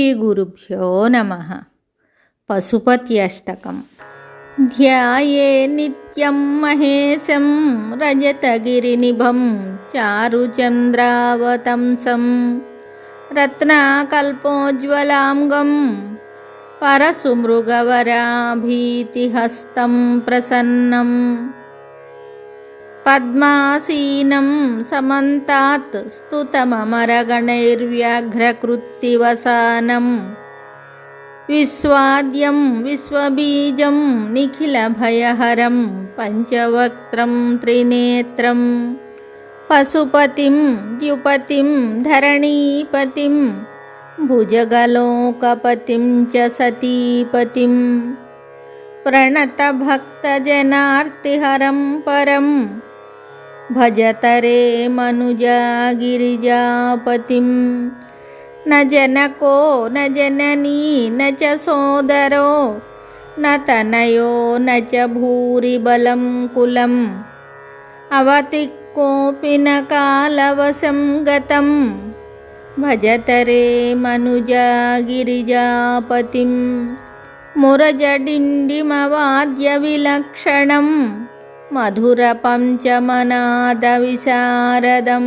श्रीगुरुभ्यो नमः। पशुपत्यष्टकं ध्याये नित्यं महेशं रजतगिरिनिभं चारुचन्द्रावतंसं रत्नाकल्पोज्ज्वलांगं परशुमृगवराभीतिहस्तं प्रसन्नं पद्मासीनं समन्तात् स्तुतममरगणैर्व्याघ्रकृत्तिवसानं विश्वाद्यं विश्वबीजं निखिलभयहरं पञ्चवक्त्रं त्रिनेत्रं पशुपतिं द्युपतिं धरणीपतिं भुजगलोकपतिं च सतीपतिं प्रणतभक्तजनार्तिहरं परं भजतरे मनुजा गिरिजापतिं न जनको न जननी न च सोदरो न तनयो न च भूरिबलं कुलम् अवतिकोऽपि न कालवशं गतं भजतरे मनुजा गिरिजापतिं मुरजडिण्डिमवाद्यविलक्षणं मधुरपञ्चमनादविशारदं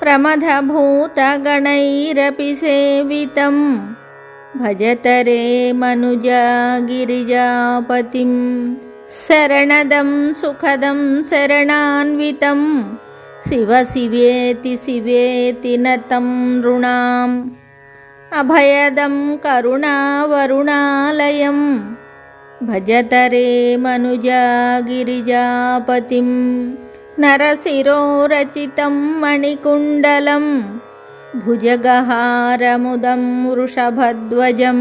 प्रमथभूतगणैरपि सेवितं भजतरे मनुजा गिरिजापतिं शरणदं सुखदं शरणान्वितं शिव शिवेति शिवेति नतं नृणाम् अभयदं करुणावरुणालयं भजतरे मनुजा गिरिजापतिं नरशिरोरचितं मणिकुण्डलं भुजगहारमुदं वृषभध्वजं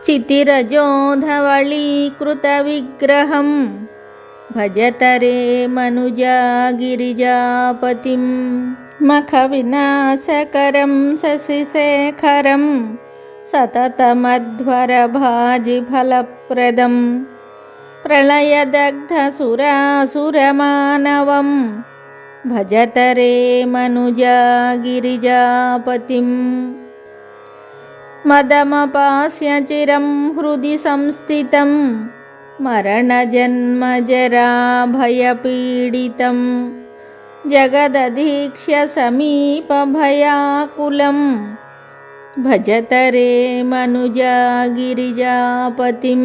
चितिरजोधवळीकृतविग्रहं भजतरे मनुजा गिरिजापतिं मखविनाशकरं शशिशेखरं सततमध्वरभाजिफलप्रदं प्रलयदग्धसुरासुरमानवं भजतरे मनुजा गिरिजापतिं मदमपास्यचिरं हृदि संस्थितं मरणजन्मजराभयपीडितं जगदधीक्ष्य समीपभयाकुलं भजतरे मनुजा गिरिजापतिं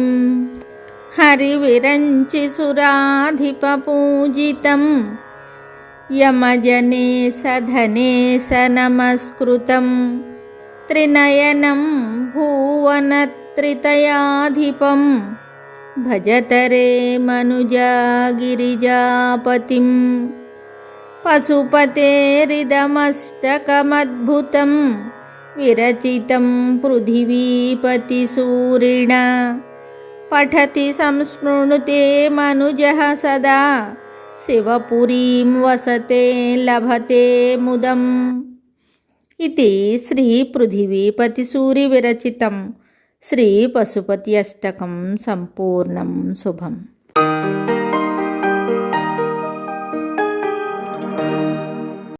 हरिविरञ्चिसुराधिपपूजितं यमजनेशधनेश नमस्कृतं त्रिनयनं भुवनत्रितयाधिपं भजतरे मनुजा गिरिजापतिं पशुपतेरिदमष्टकमद्भुतं विरचितं पृथिवीपतिसूरिणा पठति संस्मृणुते मनुजः सदा शिवपुरीं वसते लभते मुदम् इति श्रीपृथिवीपतिसूरिविरचितं श्रीपशुपत्यष्टकं सम्पूर्णं शुभम्।